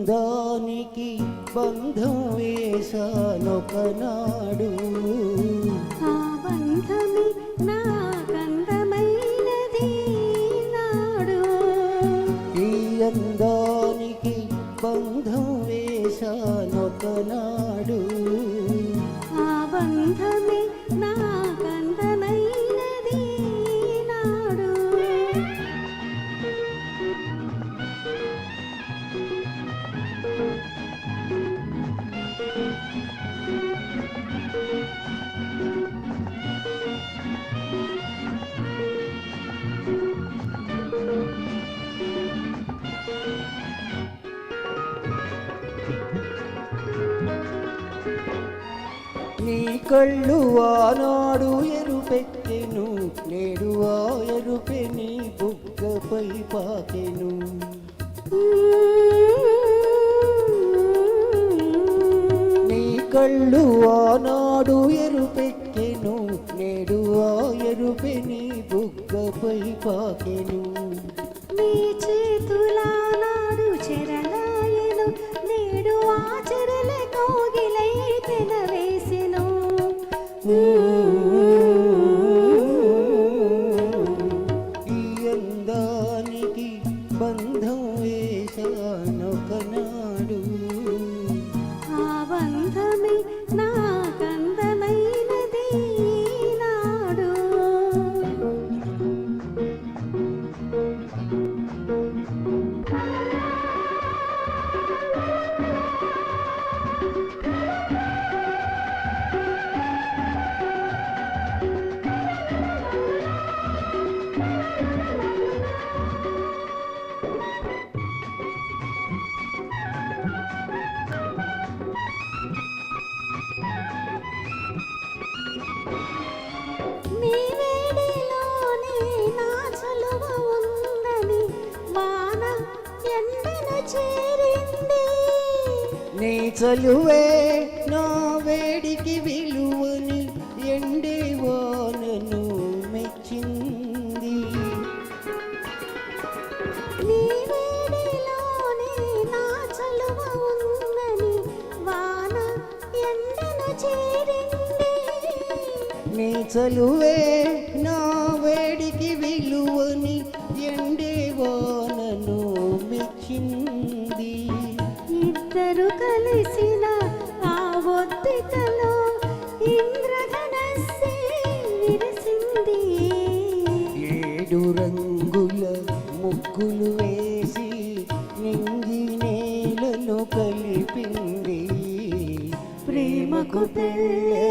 అందానికి బంధం వేశానొకనాడు. ఆ బంధమే నాకందమైనది నాడు. ఈ అందానికి బంధం వేశానొకనాడు. ఆ బంధమే నాకందమైనది నాడు. నీ కళ్ళు ఆనాడు ఎరుపెక్కెను, నేడు ఆ ఎరుపె నీ బుగ్గపై పాకెను. నీ కళ్ళు ఆనాడు ఎరుపెక్కెను, నేడు ఆ ఎరుపె నీ బుగ్గపై పాకెను. నీ చేతులానాడు చెరలాయెను, నేడు ఆ చెరల కోగిలై పెనవేసెను. ఈ అందానికి బంధం వేశానొకనాడు. ఆ బంధమే నాకందమైనది నాడు. నీ వేడిలోనే నా చలువ ఉందని వాన ఎండను చేరింది. నీ చలువే నా వేడికి విలువని ఎండే వానను మెచ్చింది. నీ వేడిలోనే నా చలువ ఉందని వాన ఎండను చేరింది. నీ చలువే నా వేడికి విలువని ఎండే వానను మెచ్చింది. ఇద్దరు కలిసిన ఆ ఒద్దికలో ఇంద్రధనస్సే విరిసింది. 7 రంగుల ముగ్గులు వేసి నింగి నేలను కలిపింది. ప్రేమకు పెళ్ళే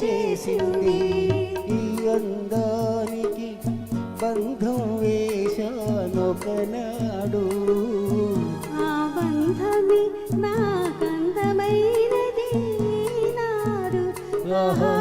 చేసింది. ఈ అందానికి బంధం వేశానొకనాడు. ఆ బంధమే నాకందమైనది నాడు. ఆహా